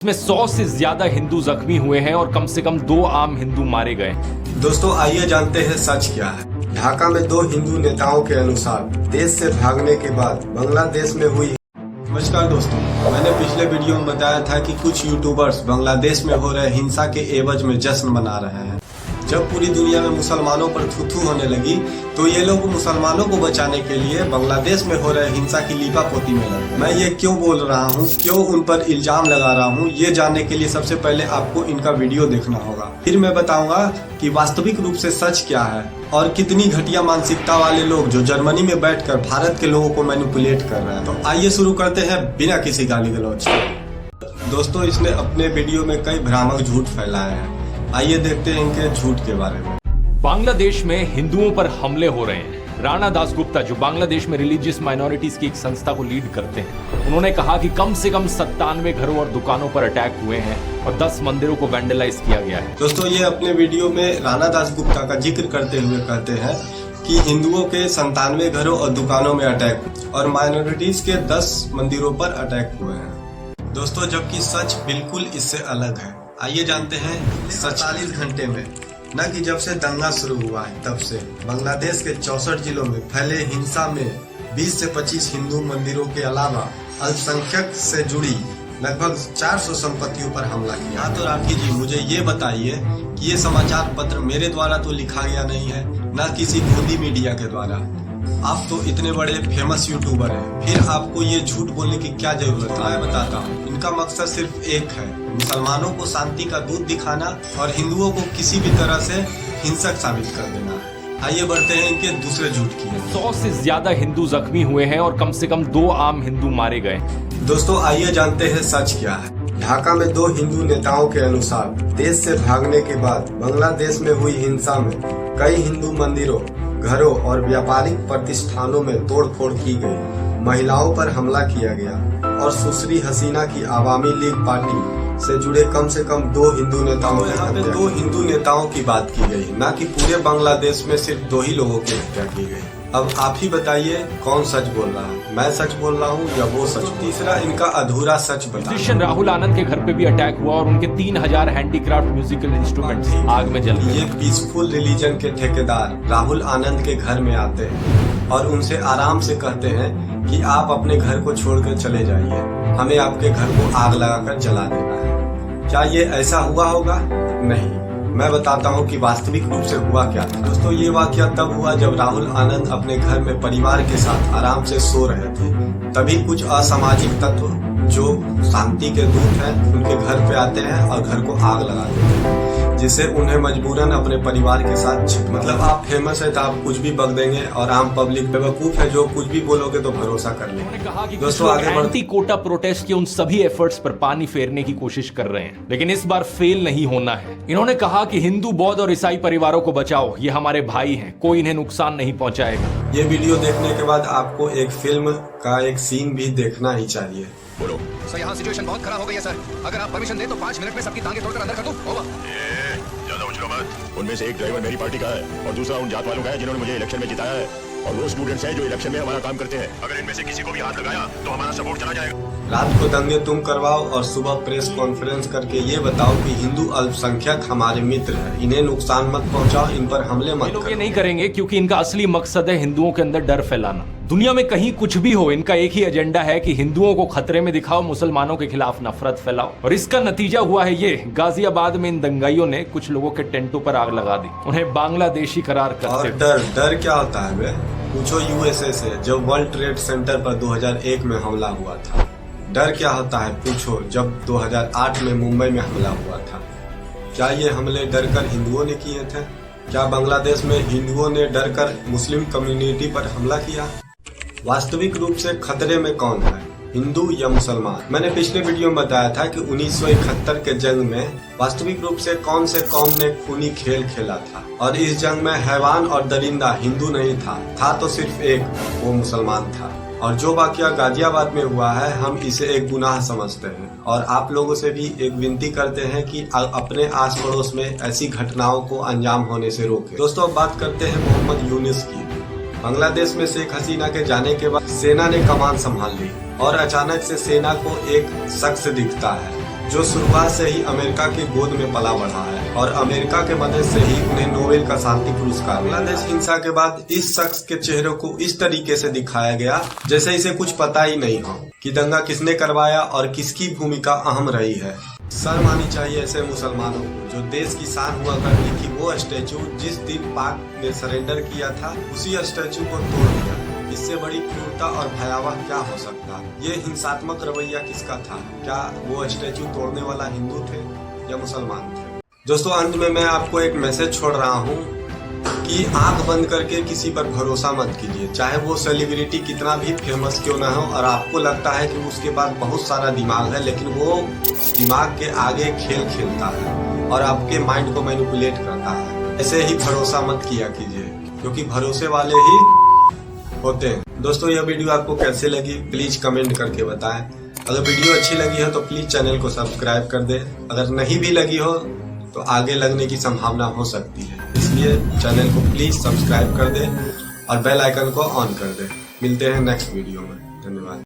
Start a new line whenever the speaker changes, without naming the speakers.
इसमें 100 से ज्यादा हिंदू जख्मी हुए हैं और कम से कम 2 आम हिंदू मारे गए।
दोस्तों आइए जानते हैं सच क्या है। ढाका में 2 हिंदू नेताओं के अनुसार देश से भागने के बाद बांग्लादेश में हुई। नमस्कार दोस्तों, मैंने पिछले वीडियो में बताया था कि कुछ यूट्यूबर्स बांग्लादेश में हो रहे हिंसा के एवज में जश्न मना रहे हैं। जब पूरी दुनिया में मुसलमानों पर थू-थू होने लगी तो ये लोग मुसलमानों को बचाने के लिए बांग्लादेश में हो रहे हिंसा की लीपापोती में लगे। मैं ये क्यों बोल रहा हूँ, क्यों उन पर इल्जाम लगा रहा हूँ, ये जानने के लिए सबसे पहले आपको इनका वीडियो देखना होगा। फिर मैं बताऊंगा कि वास्तविक रूप से सच क्या है और कितनी घटिया मानसिकता वाले लोग जो जर्मनी में बैठकर भारत के लोगों को मैनिपुलेट कर रहे हैं। तो आइए शुरू करते हैं बिना किसी गाली गलौज के। दोस्तों इसने अपने वीडियो में कई भ्रामक झूठ फैलाए हैं। आइए देखते हैं इनके झूठ के बारे में।
बांग्लादेश में हिंदुओं पर हमले हो रहे हैं। राणा दासगुप्ता जो बांग्लादेश में रिलीजियस माइनॉरिटीज की एक संस्था को लीड करते हैं, उन्होंने कहा कि कम से कम 97 घरों और दुकानों पर अटैक हुए हैं और 10 मंदिरों को वैंडलाइज किया गया है।
दोस्तों ये अपने वीडियो में राणा दासगुप्ता का जिक्र करते हुए कहते हैं कि हिंदुओं के 97 घरों और दुकानों में अटैक और माइनॉरिटीज के 10 मंदिरों पर अटैक हुए हैं। दोस्तों जबकि सच बिल्कुल इससे अलग है। आइए जानते हैं 47 घंटे में, न कि जब से दंगा शुरू हुआ है तब से बांग्लादेश के 64 जिलों में फैले हिंसा में 20 से 25 हिंदू मंदिरों के अलावा अल्पसंख्यक से जुड़ी लगभग 400 संपत्तियों पर हमला किया। हाँ तो राठी जी मुझे ये बताइए कि ये समाचार पत्र मेरे द्वारा तो लिखा गया नहीं है, न किसी गोदी मीडिया के द्वारा। आप तो इतने बड़े फेमस यूट्यूबर हैं, फिर आपको ये झूठ बोलने की क्या जरूरत है? मैं बताता हूँ। इनका मकसद सिर्फ एक है, मुसलमानों को शांति का दूत दिखाना और हिंदुओं को किसी भी तरह से हिंसक साबित कर देना। आइए बढ़ते हैं इनके दूसरे झूठ की।
100 से ज्यादा हिंदू जख्मी हुए हैं और कम से कम 2 आम हिंदू मारे गए।
दोस्तों आइए जानते हैं सच क्या है। ढाका में 2 हिंदू नेताओं के अनुसार देश से भागने के बाद बांग्लादेश में हुई हिंसा में कई हिंदू मंदिरों, घरों और व्यापारिक प्रतिष्ठानों में तोड़फोड़ की गई, महिलाओं पर हमला किया गया और सुश्री हसीना की आवामी लीग पार्टी से जुड़े कम से कम 2 हिंदू नेताओं की हत्या। 2 हिंदू नेताओं की बात की गई, न कि पूरे बांग्लादेश में सिर्फ 2 ही लोगों की हत्या की गई। अब आप ही बताइए कौन सच बोल रहा है, मैं सच बोल रहा हूँ या वो सच? तीसरा इनका अधूरा सच बताइए।
राहुल आनंद के घर पे भी अटैक हुआ और उनके 3000 हैंडीक्राफ्ट म्यूजिकल इंस्ट्रूमेंट्स आग में जल गए।
ये पीसफुल रिलीजन के ठेकेदार राहुल आनंद के घर में आते हैं और उनसे आराम से कहते हैं कि आप अपने घर को छोड़कर चले जाइए, हमें आपके घर को आग लगाकर जला देना है। क्या ये ऐसा हुआ होगा? नहीं, मैं बताता हूँ कि वास्तविक रूप से हुआ क्या था। दोस्तों ये वाकया तब हुआ जब राहुल आनंद अपने घर में परिवार के साथ आराम से सो रहे थे। तभी कुछ असामाजिक तत्व जो शांति के दूत हैं उनके घर पे आते हैं और घर को आग लगा देते हैं, जिससे उन्हें मजबूरन अपने परिवार के साथ मतलब आप फेमस है तो आप कुछ भी बक देंगे और आम पब्लिक बेवकूफ है जो कुछ भी बोलोगे तो भरोसा कर लेंगे।
दोस्तों आगे एंटी कोटा प्रोटेस्ट के उन सभी एफर्ट्स पर पानी फेरने की कोशिश कर रहे हैं, लेकिन इस बार फेल नहीं होना है। इन्होंने कहा कि हिंदू, बौद्ध और ईसाई परिवारों को बचाओ, ये हमारे भाई हैं, कोई इन्हें नुकसान नहीं पहुंचाएगा।
ये वीडियो देखने के बाद आपको एक फिल्म का एक सीन भी देखना ही चाहिए।
बोलो सर, यहाँ सिचुएशन बहुत खराब हो गई है सर। अगर आप परमिशन दें तो 5 मिनट में सबकी टांगे तोड़कर अंदर कर दूं। ओवर।
ज्यादा उछलो मत। उनमें से एक ड्राइवर मेरी पार्टी का है और दूसरा उन जात वालों का है जिन्होंने मुझे इलेक्शन में जिताया है, और वो स्टूडेंट्स हैं जो इलेक्शन में हमारा काम करते हैं। अगर इनमें से किसी को भी हाथ लगाया तो हमारा सपोर्ट चला जाएगा।
रात को दंगे तुम करवाओ और सुबह प्रेस कॉन्फ्रेंस करके ये बताओ कि हिंदू अल्पसंख्यक हमारे मित्र हैं, इन्हें नुकसान मत पहुंचाओ, इन पर हमले मत करो।
ये नहीं करेंगे क्योंकि इनका असली मकसद है हिंदुओं के अंदर डर फैलाना। दुनिया में कहीं कुछ भी हो, इनका एक ही एजेंडा है कि हिंदुओं को खतरे में दिखाओ, मुसलमानों के खिलाफ नफरत फैलाओ। और इसका नतीजा हुआ है ये, गाजियाबाद में इन दंगाइयों ने कुछ लोगों के टेंटों पर आग लगा दी, उन्हें बांग्लादेशी करार करते।
और डर क्या होता है बे? पूछो यूएसए से, जब वर्ल्ड ट्रेड सेंटर पर 2001 में हमला हुआ था। डर क्या होता है पूछो जब 2008 में मुंबई में हमला हुआ था। क्या ये हमले डरकर हिंदुओं ने किए थे? क्या बांग्लादेश में हिंदुओं ने डरकर मुस्लिम कम्युनिटी पर हमला किया? वास्तविक रूप से खतरे में कौन है, हिंदू या मुसलमान? मैंने पिछले वीडियो में बताया था कि 1971 के जंग में वास्तविक रूप से कौन से कौम ने खूनी खेल खेला था, और इस जंग में हैवान और दरिंदा हिंदू नहीं था तो सिर्फ एक, वो मुसलमान था। और जो वाकया गाजियाबाद में हुआ है हम इसे एक गुनाह समझते हैं और आप लोगों से भी एक विनती करते हैं कि अपने आस पड़ोस में ऐसी घटनाओं को अंजाम होने से रोकें। दोस्तों अब बात करते हैं मोहम्मद यूनुस की। बांग्लादेश में शेख हसीना के जाने के बाद सेना ने कमान संभाल ली और अचानक से सेना को एक शख्स दिखता है जो शुरुआत से ही अमेरिका की गोद में पला बढ़ा है और अमेरिका के मदद से ही उन्हें नोबेल का शांति पुरस्कार मिला। बांग्लादेश हिंसा के बाद इस शख्स के चेहरे को इस तरीके से दिखाया गया जैसे इसे कुछ पता ही नहीं हो कि दंगा किसने करवाया और किसकी भूमिका अहम रही है। शर्म आनी चाहिए ऐसे मुसलमानों को जो देश की शान हुआ करती थी। वो स्टैचू जिस दिन पाक ने सरेंडर किया था उसी स्टैचू को तोड़ दिया। इससे बड़ी क्रूरता और भयावह क्या हो सकता। ये हिंसात्मक रवैया किसका था? क्या वो स्टैचू तोड़ने वाला हिंदू थे या मुसलमान थे? दोस्तों अंत में मैं आपको एक मैसेज छोड़ रहा हूँ कि आंख बंद करके किसी पर भरोसा मत कीजिए, चाहे वो सेलिब्रिटी कितना भी फेमस क्यों ना हो और आपको लगता है कि उसके पास बहुत सारा दिमाग है, लेकिन वो दिमाग के आगे खेल खेलता है और आपके माइंड को मैनिपुलेट करता है। ऐसे ही भरोसा मत किया कीजिए क्योंकि भरोसे वाले ही होते हैं। दोस्तों यह वीडियो आपको कैसे लगी प्लीज कमेंट करके बताएं। अगर वीडियो अच्छी लगी हो तो प्लीज चैनल को सब्सक्राइब कर दें। अगर नहीं भी लगी हो तो आगे लगने की संभावना हो सकती है, इसलिए चैनल को प्लीज सब्सक्राइब कर दें और बेल आइकन को ऑन कर दें। मिलते हैं नेक्स्ट वीडियो में। धन्यवाद।